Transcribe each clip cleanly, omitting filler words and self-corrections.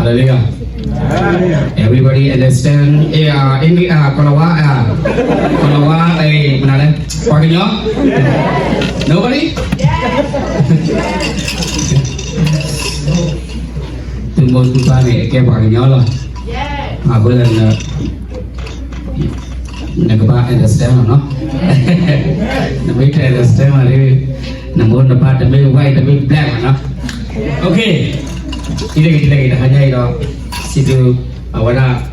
Hallelujah. Everybody understand? Ini Kolawa mana? Pakainya? Nobody? Tunggu tuan ni, kita pakainya lah. Aku dan nak understand no? Nak understand mana? Namun dapat demi white demi black no? Okay. Kita hanya itu situ awalnya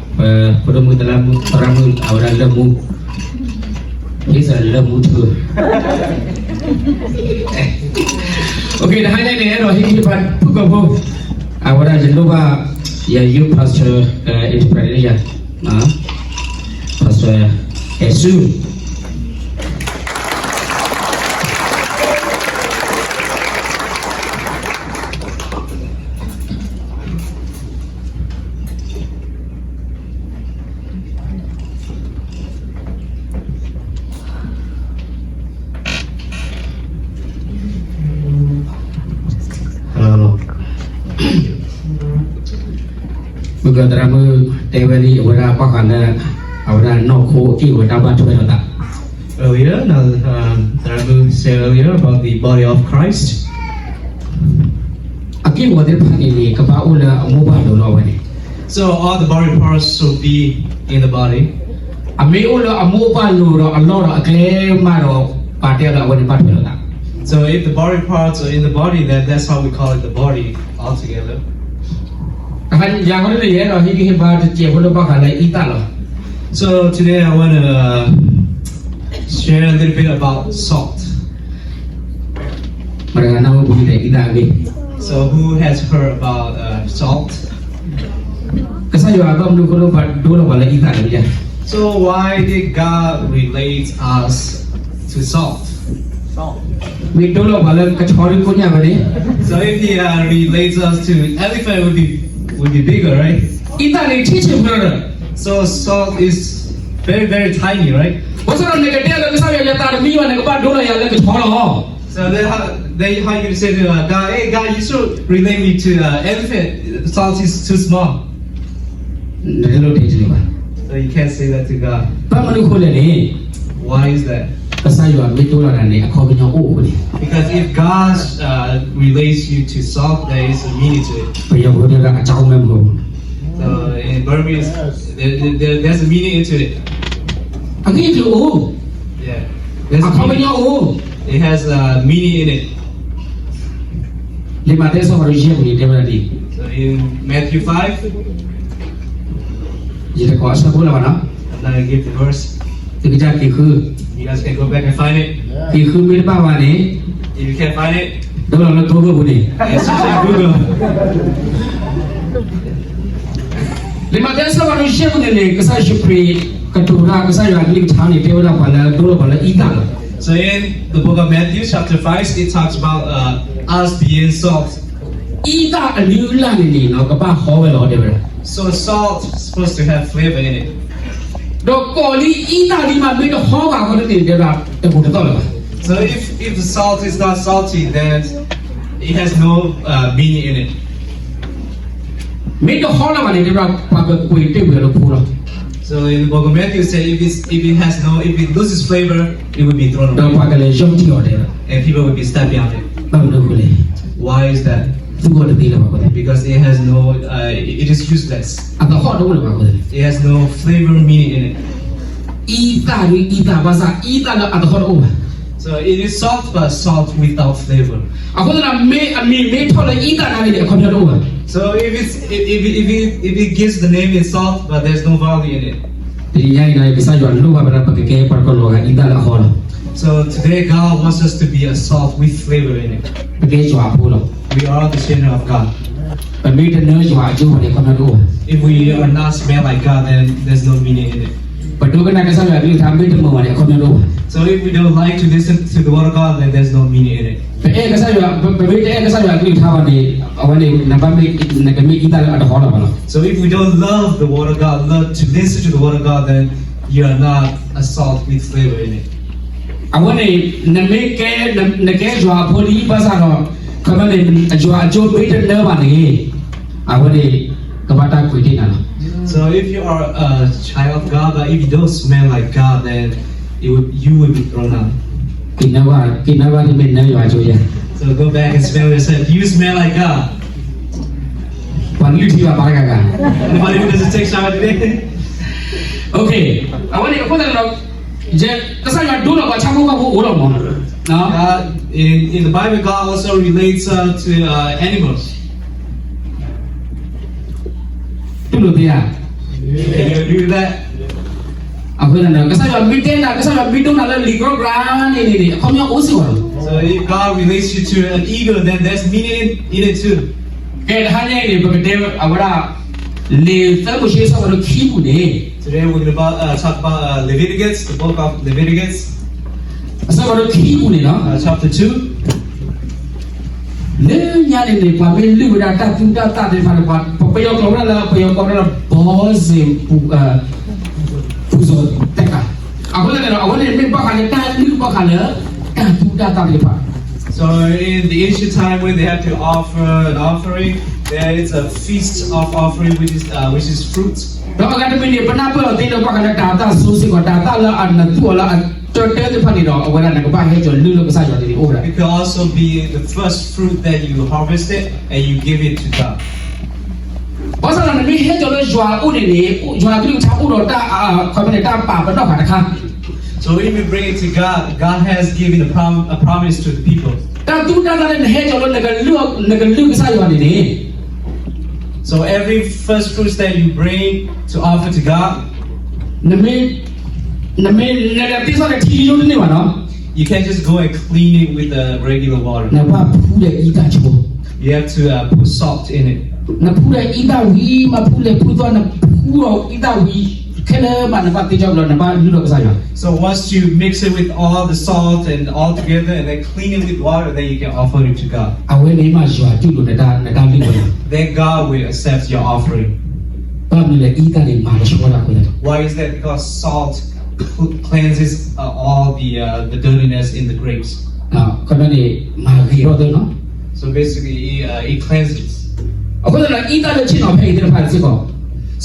pertemu dalam ramu awalnya lemu, ini lemu tu. Okay, dah hanya ni roh ini depan pukul awalnya jenuh ya you pastor interpret ya, pastor Jesus. Bukan drama TV awalnya apa kerana awalnya nak koki awalnya apa tu tak? Earlier, Dramu said earlier about the body of Christ. Aki awalnya apa ini? Kepala awalnya mubah dulu awalnya. So all the body parts should be in the body. Ami awalnya mubah dulu Allah aklem maro parti awalnya parti tak? So if the body parts are in the body, then that's how we call it the body altogether. Kan jangan lupa ya, roh ini hebat cewek lupa kalau ita loh. So today I want to share a little bit about salt. Mereka nama bunyi dari kita lagi. So who has heard about salt? Kesan juga agak menurut dulu kalau ita lagi ya. So why did God relate us to salt? Dulu kalau kecori punya beri. So if He relates us to elephant, would be bigger, right? Ita ni cici brother. So salt is very very tiny, right? Pasal orang negara dia kesan yang nyata miwa negara dulu yang lagi kecori. So then how you say to God, hey God, you should relate me to elephant. Salt is too small. Dulu dia jadi apa? So you can't say that to God. Paman aku ni. Why is that? Kesan juga betul lah ni. Aku punya ni. Because if God relates you to salt, there is a meaning to it. Punya dia dah kacau memang. So in Burmese, there's a meaning into it. Aku itu Yeah. There's a Aku meaning. punya It has a meaning in it. Lima desa manusia ni dia berarti. So in Matthew 5, Jadi kau asal bola mana? I'm not gonna give the verse. Sekejap itu. You guys can go back and find it. Itu mirip apa ni? If you can't find it, Dulu orang tunggu bunyi. search in Google. Lima desa manusia ni kesan supri ketura kesan yang lagi cani dia orang pada dulu pada ita. So in the book of Matthew chapter 5, it talks about us being salt. Ita liulan ni, no kapa hawa lo dia berarti. So salt is supposed to have flavor in it. Dok kali ita lima benda hawa kau ni dia berarti terbuka tahu lah. So if the salt is not salty, then it has no meaning in it. Benda hawa mana dia berarti pakai kuih tu berarti pura. So in the book of Matthew, it says if it loses flavor, it would be thrown Dok away, pakai lejong tiada dia. and people would be stepping on it. Tahu dok boleh. Why is that? Tunggu ada bila apa dia. Because it has no, it is useless. Atau hawa dulu apa dia. It has no flavor meaning in it. Ita bahasa ita lah atau hawa. So it is salt, but salt without flavor. Aku tu nak me thola ita nak dia kau dia dua. So if it gives the name is salt, but there's no value in it. Jadi yang ini bisa jual lupa berapa kekeh perkologan ita lah hawa. So today God wants us to be a salt with flavor in it. Kekeh jual pula. We are the children of God. Pemilih jual jual dia kau dua. If we are not smell like God, then there's no meaning in it. Betul kan nak kesal lagi tambil temu dia kau dua. So if we don't like to listen to the word of God, then there's no meaning in it. Kesal pemilih kesal lagi tahu ni awal ni nampak nak kami ita ada hawa mana. So if we don't love the word of God, love to listen to the word of God, then you are not a salt with flavor in it. Awal ni nak jual poli pasal lo. Kamu ni jual betul mana ni? Awal ni ကဘာတာခွေတင်တာလား So if you are a child of God, but if you don't smell like God, then you will be thrown out. ကိနဝဒီမင်းနေရွာချိုးရ So go back and smell yourself. You smell like God. ဘာလို့ဒီပါပါကက Anybody who doesn't take shower today? Okay အဝနေကိုတော့ဂျက်ကစားရဒုတော့ဘာချောင်းကဘူးလို့နော် In the Bible, God also relates to animals. တူလို့တရား Can you agree with that? အခုလည်းကစားရမီတင်တာကစားရမီတုံးတာလည်းလီဂရိုဂရာနေနေအခေါင်းမျိုးအိုးစီပါလို့ So if God relates you to an eagle, then there's meaning in it too. ကဲဒါဟာနေဘယ်တဲ့ အဝရလေသမှုရှိဆောလို့ခီးဘူးနေ Today we're going to talk about Leviticus, the book of Leviticus, အစကတော့ခီးဘူးနေနော် chapter 2. လေညာနေနေပါပဲလူဝဒတာတူတာတာတဲ့ဖာကွာပယောကောလာပယောကောလာဘောဇင်ပူပူဇော်တက်တာအခုလည်းတော့အဝနေမင်းပါခါနေတာလူပါခါလေတာတူတာတာတဲ့ဖာ So in the ancient time when they had to offer an offering, there is a feast of offering which is fruits. တော့အကဒမီနေပနာပေါ်တဲ့တော့ပါခါနေတာတာဆိုစီကတာတာလာအနတူလာတော်တဲ့ဖာနေတော့အဝရနကပါဟဲကျော်လူလို့ကစားကျော်တယ်အိုးရာ It could also be the first fruit that you harvested and you give it to God. ဘာသာနဲ့ဟဲကျော်လို့ဂျွာဦးနေနေဂျွာကလေးချာဦးတော့တာခေါ်မနေတာပါတော့ခါတခါ So if you bring it to God, God has given a promise to the people. တာတူတာတဲ့ဟဲကျော်လို့ငကလူကစားကျော်နေနေ So every first fruits that you bring to offer to God, နမေနဲ့တိစားတဲ့ထီရုံနေပါနော် you can't just go and clean it with the regular water. နဘာဖူးရဲ့ဤကချို You have to put salt in it. နဖူးရဲ့ဤကဝီမဖူးလေဖူးတော့နဖူးတော့ဤကဝီခဲလေမနဘာတိကြောက်လို့နဘာလူတော့ကစားရ So once you mix it with all the salt and all together and then clean it with water, then you can offer it to God. အဝဲနေမှာဂျွာတူလို့နတာလူတော့ Then God will accept your offering. ဘာမလဲဤကနေမှာရှောတာကိုလေ Why is that? Because salt cleanses all the dirtiness in the grapes. နော်ခဏနေမာဂီရောတယ်နော် So basically, it cleanses. အခုတော့ဤကလည်းချင်းတော့ဖိတယ်ဖာစစ်ကော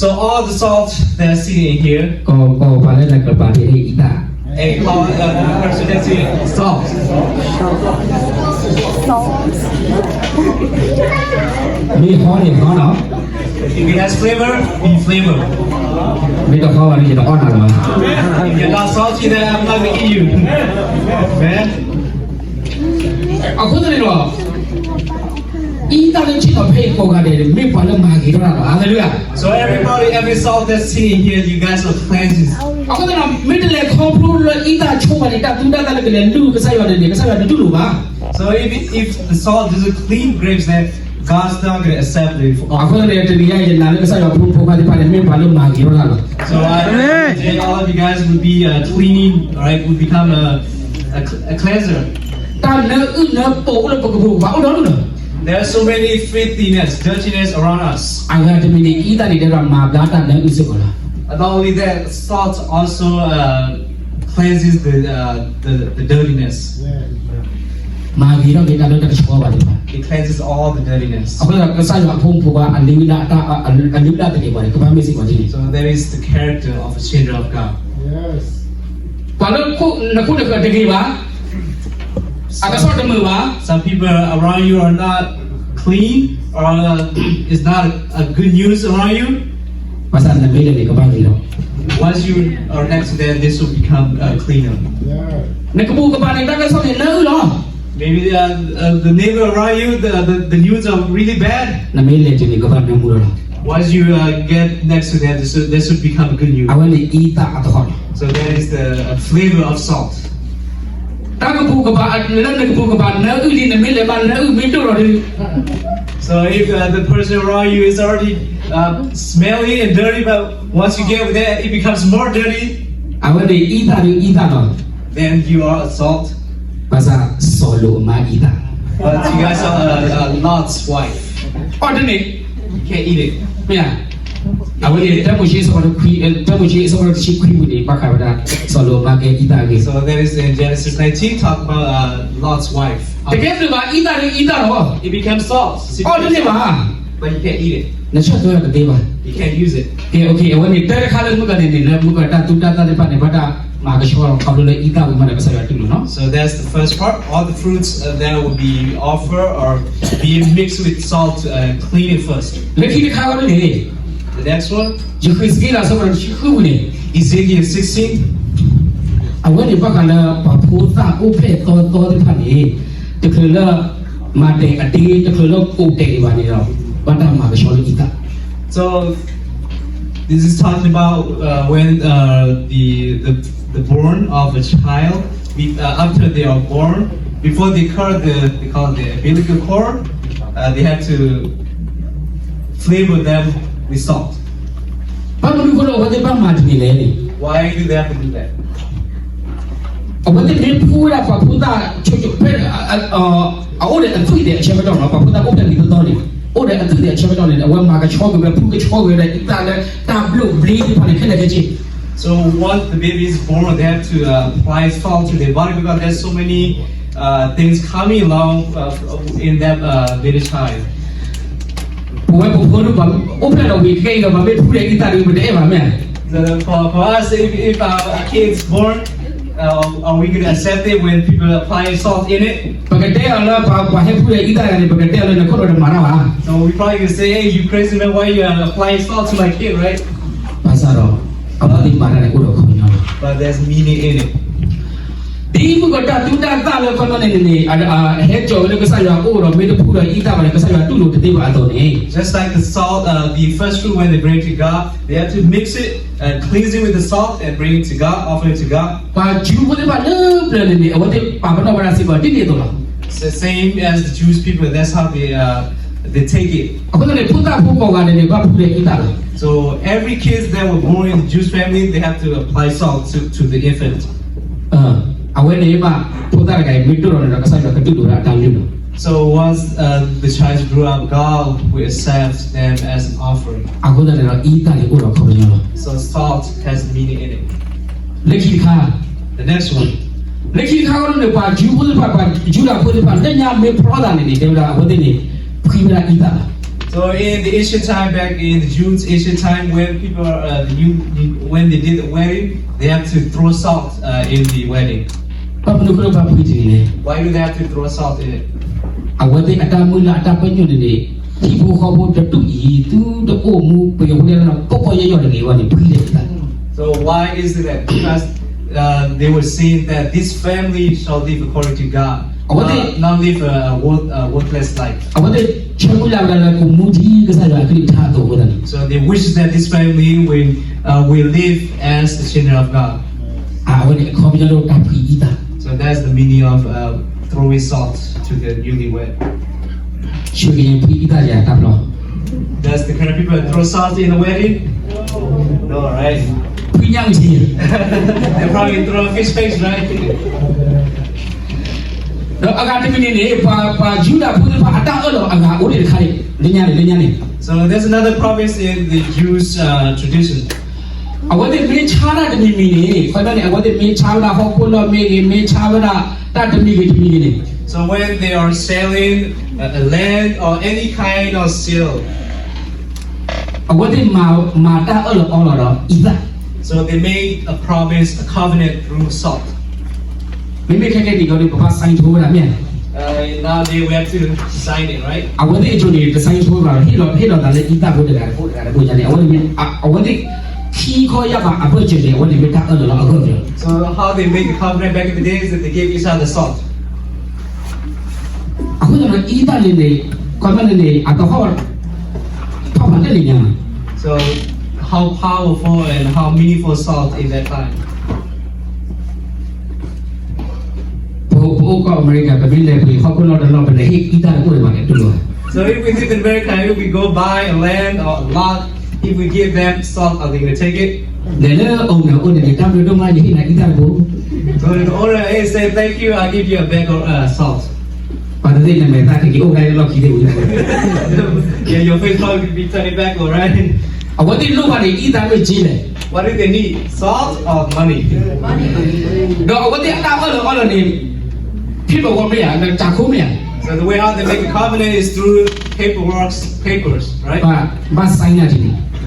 So all the salt that's sitting in here, ကောဘာလဲကပါတဲ့ဤတာ and all the person that's in it, salt. มีฮอนี่ฮอเนาะ If it has flavor, be flavor. มีတော့ฮอนี่จะอ่อนอะไรวะ If you're not salty, then I'm not gonna eat you. Man. အခုတည်းတော့ဤတာလည်းချင်းတော့ဖိကောကတယ်မိပါလည်းမာဂီတော့တာဟာလေလုယာ So every salt that's sitting here, you guys will cleanse it. အခုတည်းတော့မိတလေခေါပလို့ဤတာချုံပါနေတာတူတာလည်းကလည်းလူကစားရတယ်ကစားရတယ်တူလို့ပါ So if the salt doesn't clean grapes, then God's not gonna accept it. အခုတည်းတည်းရဲ့နာလည်းကစားရဖို့ဖိုကဒီပါတယ်မိပါလို့မာဂီတော့တာ So I imagine all of you guys would be cleaning, right? Would become a cleanser. တာလည်းနပို့လို့ပကဘူးဘာလို့လဲ There are so many filthiness, dirtiness around us. အငါတမီနေဤတာနေတဲ့မှာဘာတာလည်းဥစကောလား Not only that, salt also cleanses the dirtiness. မာဂီတော့ဒီကတော့တချို့ပါတယ် It cleanses all the dirtiness. အခုကစားရဖို့ဖိုကအလင်းလာတာအလင်းလာတဲ့ပါတယ်ကဘာမေးစီပါဒီ So that is the character of a children of God. Yes. ဘာလို့ခုတကတကယ်ပါအကဆော့တမူပါ Some people around you are not clean, or is not a good news around you. ဘာသာနဲ့မေးတယ်ကဘာလို့ Once you are next to them, this will become cleaner. Yeah. နကဘူးကဘာနဲ့တကဆော့နေလို့ Maybe the neighbor around you, the news are really bad. နမေးလေချင်ကဘာနဲ့မူလို့ Once you get next to them, this would become good news. အဝလေးဤတာအတော့ So that is the flavor of salt. တကဘူးကဘာလည်းနကဘူးကဘာနဲ့ဥဒီနမေးလေဘာနဲ့ဥမင်းတို့တော့ So if the person around you is already smelly and dirty, but once you get with that, it becomes more dirty. အဝလေးဤတာတော့ Then you are a salt. ဘာသာဆော်လို့မာဤတာ But you guys are Lot's wife. အော်ဒီနေ့ You can't eat it. မရအဝလေးတမှုရှိဆော်လို့ခွီတမှုရှိဆော်လို့ရှိခွီဘူးဒီဘာခါဘာဆော်လို့မာကေဤတာကေ So that is in Genesis 19, talk about Lot's wife. တကယ်လို့ပါဤတာတော့ It becomes salt. အော်ဒီနေ့ပါ but you can't eat it. နချက်တော့တသေးပါ You can't use it. ကဲโอเคအဝနေတဲ့ခါလည်းမကနေနေလည်းမကတာတူတာတဲ့ပါနေဘာတာမာကရှောခေါ်လို့လေဤတာဝိမနဲ့ကစားရတူလို့နော် So that's the first part. All the fruits that will be offered are being mixed with salt to clean it first. လက်ခိခါကလည်း The next one, ယခရစ်ကီလာဆိုတော့ရှိခုနေ Ezekiel 16. အဝနေပကလာပပူတာဥဖေတော်တဲ့ဖာနေတခလမာတဲ့အတီးတခလကိုတေပါနေတော့ဘာတာမာကရှောလို့ဤတာ So this is talking about when the born of a child, after they are born, before they cut they call it the umbilical cord, they have to flavor them with salt. ဘာလို့ကိုတော့ဝတ်ပါမာနေလဲ Why do they have to do that? အဝတ်တဲ့ဖူရာပပူတာချွတ်ဖဲအော်တဲ့အထွေတဲ့အချက်မတော့ပပူတာဥပဒေဒီတော့လေအိုတဲ့အထွေတဲ့အချက်မတော့လေအဝတ်မာကချောကပဲဖူကချောကပဲတာလဲတာဘလို့ဘလီဒီပါနေခက်တဲ့ချင်း So once the baby is born, they have to apply salt to their body because there's so many things coming along in that little child. ဘယ်ဘုလို့ဘာဥပဒေတော့ဝေကိတော့မမေဖူတဲ့ဤတာတွေမတည်းပါမယ် So for us, if our kid's born, are we going to accept it when people apply salt in it? ပကတဲ့အလားဘာဟဲဖူတဲ့ဤတာတွေပကတဲ့လည်းခေါ်တော့မာနာပါ So we probably going to say, hey, you crazy man, why you applying salt to my kid, right? ဘာသာတော့အဘာဒီမာနာကိုတော့ခေါ်နေတော့ But there's meaning in it. ဒီမကတာတူတာတာလည်းခေါ်နေနေဟဲကြောလည်းကစားရအိုတော့မေတ္တာဖူတဲ့ဤတာပါလည်းကစားရတူလို့တသေးပါတော့နေ Just like the salt, the first fruit when they bring it to God, they have to mix it and cleanse it with the salt and bring it to God, offer it to God. ဘာဂျူးဘယ်ပါလဲပြန်နေအဝတ်ပါပတော့ဘာစီပါတိနေတော့လား It's the same as the Jewish people. That's how they take it. အခုလည်းဖူတာဖူပေါ်ကနေဘာဖူတဲ့ဤတာလား So every kid that were born in the Jewish family, they have to apply salt to the infant. အဝဲနေပါဖူတာကမိတူတော့ကစားရကတူတော့အတန်းလို့ So once the child grew up, God will accept them as an offering. အခုလည်းဤတာကိုတော့ခေါ်နေတော့ So salt has meaning in it. လက်ခိခါ The next one. လက်ခိခါကတော့ပါဂျူးဘယ်ပါဂျူးလာဘယ်ပါတညာမေပရောဒါနေတယ်လားအဝတ်နေခိမရာဤတာ So in the ancient time, back in the Jews' ancient time, when people when they did the wedding, they have to throw salt in the wedding. ဘာလို့ကတော့ပါဖူးနေလဲ Why do they have to throw salt in it? အဝတ်အတာမူလာအတာပညွနေတယ်ဒီဘူခေါ်ဖို့တူဤသူတို့မူပြောနေတော့ပေါ်ရရနေဝါနေပြီးတယ် So why is it that? Because they were saying that this family shall live according to God, not live a worthless life. အဝတ်ချေမူလာလာကိုမူကြီးကစားရခရစ်ထားတော့တယ် So they wish that this family will live as the children of God. အဝတ်ခေါ်ပြလို့တပ်ပြီးဤတာ So that's the meaning of throwing salt to the newlywed. ရှင်ရင်ပြီးဤတာရတပ်လို့ That's the kind of people that throw salt in the wedding? No, right? ပြီးညံစီ They probably throw a fish face, right? တော့အကာတမီနေပါဂျူလာဖူးပါအတာတော့အကာဦးတွေခိုင်လင်းညာနေ So there's another promise in the Jewish tradition. အဝတ်မေချာတာတမီနေခေါ်တယ်အဝတ်မေချာတာဟောကိုလောမေချာတာတတမီနေ So when they are selling a land or any kind of sale, အဝတ်မာတာအော်တော့ဤတာ so they made a promise, a covenant through salt. မိမိခက်တဲ့ဒီကောလေးဘာဆိုင်ထိုးတာမြန် Nowadays we have to sign it, right? အဝတ်အကျိုးတွေဒီဇိုင်းထိုးတာဟိတော့ဒါလည်းဤတာဖို့တယ်ကိုကြတယ်အဝတ်ခီခေါ်ရပါအပွင့်ကျတယ်အဝတ်မေတာအော်တော့အခုပြော So how they make the covenant back in the days that they gave each other salt. အခုတော့ဤတာလေးနေကွန်မန်နေအတော့ဟောထောက်ပါတယ်လေညာ So how powerful and how meaningful salt in that time. ဘိုးကအမေရိကန်ပြည်လေပြီးဟောကုလောတော့ပဲဟိဤတာကိုလည်းပါတယ်တူလို့ So if we live in America, if we go buy a land or a lot, if we give them salt, are they going to take it? လည်းအောင်တော့ဦးနေတမ်းတော့မှယိနာဤတာကို So the owner hey, say thank you, I'll give you a bag of salt. ပါတယ်နေမဲ့တာကီအိုလိုက်လောက်ခီတဲ့ဦး Yeah, your face probably be turning back, alright? အဝတ်ဒီလိုပါနေဤတာပဲကြီးတယ် What do they need? Salt or money? တော့အဝတ်ဒီအတာအော်နေဖ ဖြစ်ပေါ်မရတာခုမရ So the way how they make a covenant is through papers, right? ဘာဆိုင်ရတယ်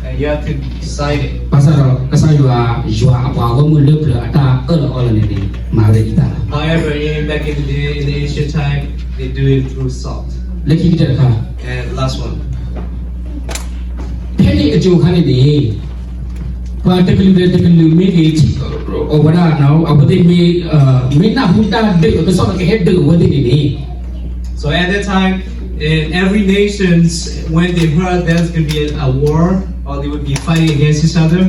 And you have to sign it. ဘာသာတော့ကစားရွာအပွားကမှုလုပ်လို့အတာအော်နေတယ်မာရည်တာ However, back in the day, in the ancient time, they do it through salt. လက်ကြီးတဲ့ခါ And last one. ဖဲဒီအကျိုးခါနေတယ်ဘာတကလူမိကြီးဩဝရနော်အဘတိမိနာဘူတာဒေကစောကဟက်ဒေဝဒီနေ So at that time, in every nation, when they heard there's going to be a war or they would be fighting against each other,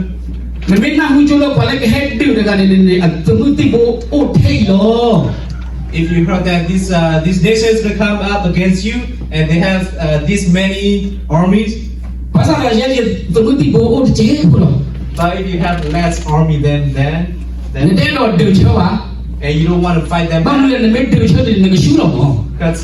မိနာဘူကျလို့ဘာလဲဟက်ဒေကကနေအသမတိဘအိုထေလော if you heard that these nations will come up against you and they have this many armies, ဘာသာရရဲ့သမတိဘအိုတေဘူးလို့ but if you have less army than တဲ့တော့ဒူချောပါ and you don't want to fight them ဘာ back, လို့လဲမိဒူချောတယ်ငါရှူတော့ because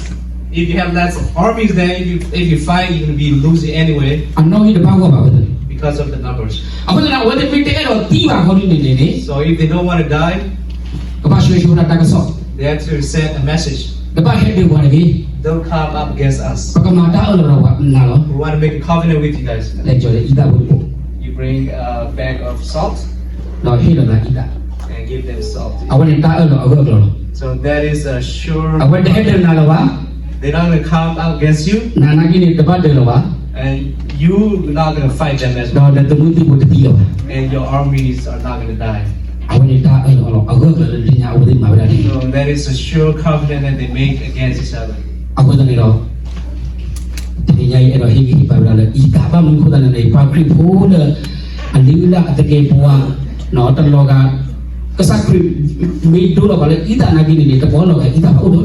if you have less armies then if you fight you're going to be losing anyway အနော်ကြီးတပါးကပါပဲ because of the numbers. အခုလည်းဝတ်တဲ့မိတဲ့တော့တီးပါခေါ်နေနေနေ So if they don't want to die, ကပါရွှေတာတကဆော့ they have to send a message. ကပါဟက်ဒေဘာလေ Don't come up against us. ပကမာတာအော်လောနာလော We want to make a covenant with you guys. လက်ကြော်လေဣဒဘူး You bring a bag of salt တော့ဟေလောလာဣဒ and give them salt. အဝနေတာအော်လောအော်လော So that is a sure. အဝတဲ့ဟက်ဒေနာလောပါ They're not going to come out against you, နာနာကြီးနေတပတ်တယ်လောပါ and you're not going to fight them as တော့ well. တဲ့သမုတိဘုတတိလော And your armies are not going to die. အဝနေတာအော်လောအော်လောတင်ညာအဝဒီမှာဗလာဒီ So that is a sure covenant that they make against each other. အဝဒနေတော့တင်ညာရဲ့တော့ဟိဟိပါဗလာလေဣဒဘာမခုဒနေပါခရိဖိုးလေအလီလာတကေဘွာနော်တလောကကစားခရိမေဒိုလောကလေဣဒနာကြီးနေတပေါ်လောကဣဒဘာအိုလော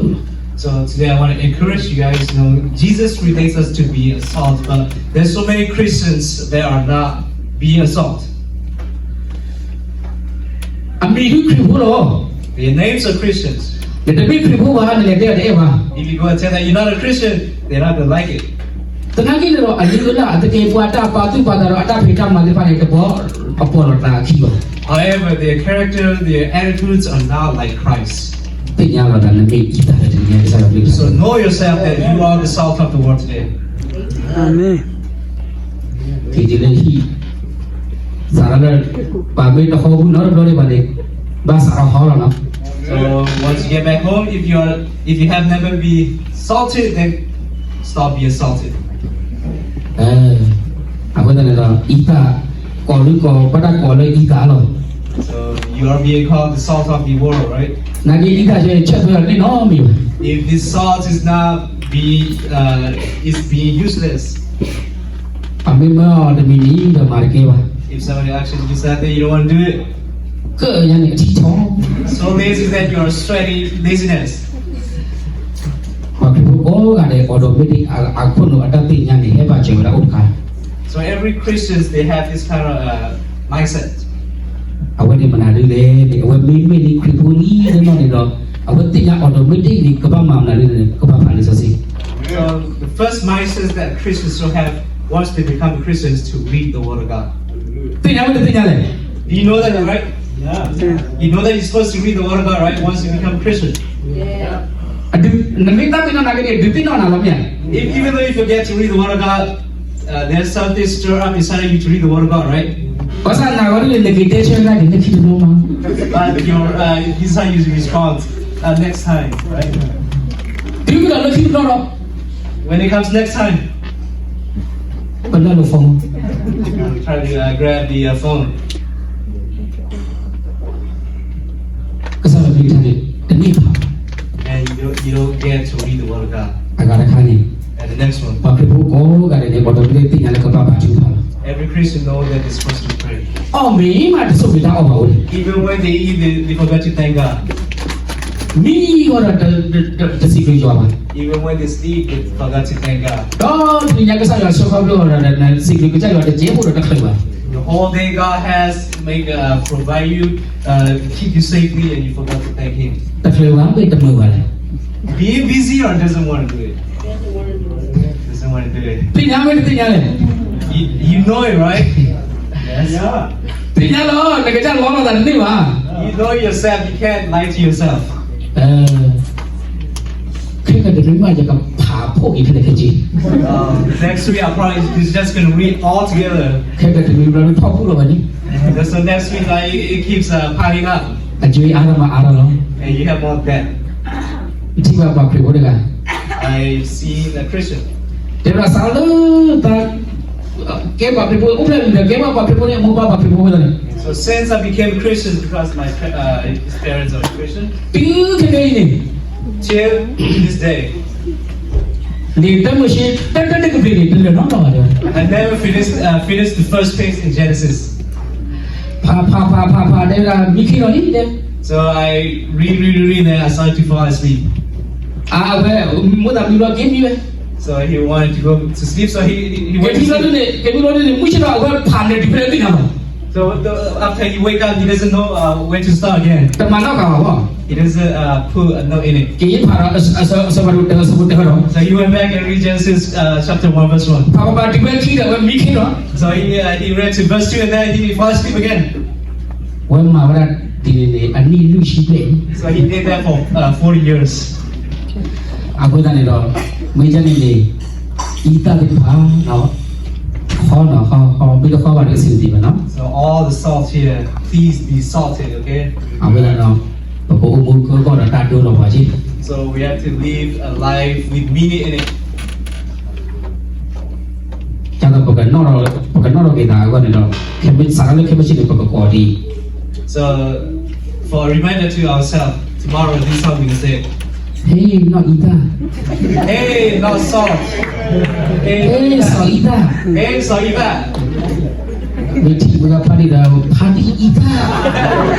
So today I want to encourage you guys. You know, Jesus relates us to be a salt, but there's so many Christians that are not being a salt. အမေရိခရိဖိုးလော Their names are Christians. ဒီတပိခရိဖိုးဘာနဲ့တဲ့ဘာ If you go and tell them you're not a Christian, they're not gonna like it. တနာကြီးလောအလီလာတကေဘွာတာပါသူပါတာတော့အတာဖိတာမလေးပါနေတပေါ်အပေါ်လောတာခီလော However, their character, their attitudes are not like Christ. တင်ညာလောတာနေဣဒတဲ့နေရာစားလို့ So know yourself that you are the salt of the world today. Amen. ဒီဒီလေးဟိစားရပါမေတဟောဘူးနော်တော့လေပါလေဘာစားဟောလောနော် So once you get back home, if you have never been salted, then stop being salted. အခုတည်းကတော့ဣဒကောလူကောပဒကောလေဣဒလော So you are being called the salt of the world, right? နာကြီးဣဒရဲ့ချက်ဆိုရနေနော်မီ If this salt is not being useless, အမေမောတမီနီတော့မာကေပါ if somebody actually do something you don't want to do it, ကဲရနေအထီချော so lazy that you are sweating laziness. ဘာဖြစ်လို့ကလည်းအော်တိုမက်တစ်အခုနော်အတတိညာနေဟဲ့ပါချေဝရဥဒ္ခါ So every Christians they have this kind of mindset. အဝတ်ဒီမနာလေးလေဒီအဝတ်မီဒီခရီပူနီနော်နေတော့အဝတ်တိညာအော်တိုမက်တစ်ဒီကဘာမမနာလေးကဘာပါလေးစစီ So the first mindset that Christians should have once they become Christians to read the Word of God. တိညာမတိညာလေ Do you know that, right? Yeah. You know that you're supposed to read the Word of God, right? Once you become a Christian. အဒီနမိတာတိညာနာကနေဒီတိညာနာလာမြန် Even though you forget to read the Word of God, there's something stir up inside of you to read the Word of God, right? ဘာသာနာဝရလေလေကေတေချန်ကနေခိနိုမ But this is how you respond next time, right? ဒီကလည်းခိနိုတော့ When it comes next time, ဘယ်လိုဖုန်း try to grab the phone. ကစားပြီးတယ်တနည်းပါ And you don't get to read the Word of God. အကားခါနေ And the next one, ဘာဖြစ်ဖို့ကောကလည်းဘောတော့တိညာလည်းကဘာပါချူထား every Christian knows that they're supposed to pray. အော်မင်းမတဆုပ်ပြီးတော့အော်ပါဦး Even when they eat, they forget to thank God. မီရောတစီပြီးကြပါ Even when they sleep, they forget to thank God. တော့ဒီညကစားရဆောက်လို့ရတယ်စီပြီးကြရတဲ့ကျေဖို့တော့တက်ခါပါ The whole day God has provide you, keep you safely, and you forgot to thank Him. တက်ခါပါပဲတမပါလေ Being busy or doesn't want to do it? Doesn't want to do it. တိညာမဲတိညာလေ You know it, right? Yes. Yeah. တိညာလို့တကယ်ကြလောတော့တယ်နေပါ You know yourself. You can't lie to yourself. ค่จะรู้ว่าจะกับผ่าพวกอีกแค่จี Next week I probably is just gonna read all together. แค่จะรู้เราพ่อพูดวันนี้ So next week it keeps piling up, อาจจะอารามาอาราลง and you have more of that. ที่ว่าบอกคือว่าอะไรกัน I see a Christian. เดี๋ยวเราสาวเลยแต่เก็บแบบเป็นพวกอุ้มเลยเดี๋ยวเก็บแบบเป็นพวกเนี่ยมูบ้าแบบเป็นพวกเลย So since I became a Christian because my his parents are Christian, ตื้อแค่ไหนนี่ till this day, นี่ตั้งมือชี้ตั้งก็ปลีนี่เลยน้องต่อเดี๋ยว I never finished the first page in Genesis. พาเดี๋ยวมีขี้เรานี่เดี๋ยว So I read, and I started to fall asleep. เว้ยมุดมีเราเก็บมีเว้ย So he wanted to go to sleep, so he เก็บ went to มีเรา sleep. เนี่ยเก็บมีเราเนี่ยมุดเราเว้ยผ่านเลยที่เพื่อนที่นั่น So after he wake up, he doesn't know where to start again. แต่มันน่าเก่าว่ะ He doesn't put a note in it. เกี่ยผ่านสมรุตเหรอ So he went back and read Genesis chapter 1 verse 1. พาไปที่เพื่อนที่เดี๋ยวมีขี้เหรอ So he read to verse 2 and then he fell asleep again. วันมาวันที่นี่อันนี้ลูกชีพเลย So he did that for 40 years. อากูจะเนี่ยเราไม่จะเนี่ยอีตาลิพาเนาะข้อเนาะข้อไม่ต้องข้อวันนี้สิ่งดีมั้ยเนาะ So all the salt here, please be salted, okay? เอาเวลาเนาะพออุ้มก็เราตัดดูเราพอจี So we have to live a life with meaning in it. จังแต่ปกตินอกเราเกิดอะไรก็เนี่ยเราแค่เป็นสารเลยแค่ไม่ใช่เป็นปกติก่อดี So for a reminder to ourselves, tomorrow this is how we can say it. เฮ้ยนอกอีตา Hey, not salt. เฮ้ Hey, ยสออีตา hey, saliva. ไม่ที่เวลาพาดีเราพาดีอีตา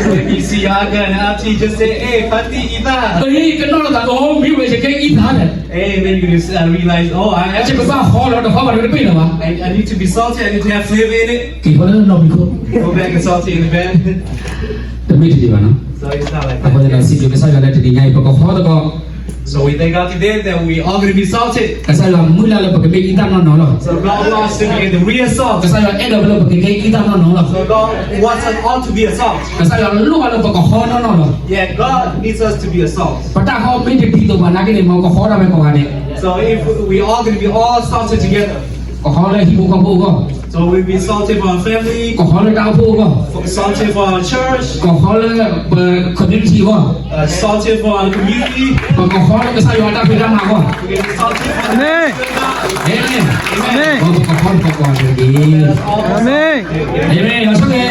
So if you see Yaga and Abdi, just say, hey, Pati Ita. เฮ้ยก็นอกเราโอ้มีเวชแค่อีตาเนี่ย Hey, then you just realize, oh, จะเป็นว่าข้อเราแต่ข้อมันไม่เป็นหรอวะ I need to be salty, I need to have flavor in it. กี่คนแล้วเรามีคน Go back and salty in the bed. แต่ไม่ดีวะเนาะ So it's not like แต่พอจะเรา that. สิ่งที่ไม่ใช่กันแล้วจะดีไงปกติข้อแล้วก็ So we thank God today that we all going to be salted. ก็ใช่เรามุ่งแล้วเราปกติอีตานอนหรอ So God wants to be the real ก็ salt. ใช่เราเราปกติอีตานอนหรอ So God wants us all to be a salt. ก็ใช่เราลูกเราปกติข้อนอนหรอ Yeah, God needs us to be a salt. ปัตตาข้อไม่ได้ดีตัวมันนะก็เลยมองก็ข้อเราไม่พอเนี่ย So if we all going to be all salted together. ก็ข้อเลยที่บุกก็บุกก็ So we'll be salted for our family, ก็ข้อเลยดาวบุกก็ salted for our church, ก็ข้อเลยเปิดคอนดิชั่นก็ salted for our community. ก็ข้อเลยก็ใช่เราได้ไปรับมาก็ We're going to be salted for our Amen. เฮ้ยก็ข้อก็ดี That's all. Amen. เฮ้ยเราช่วย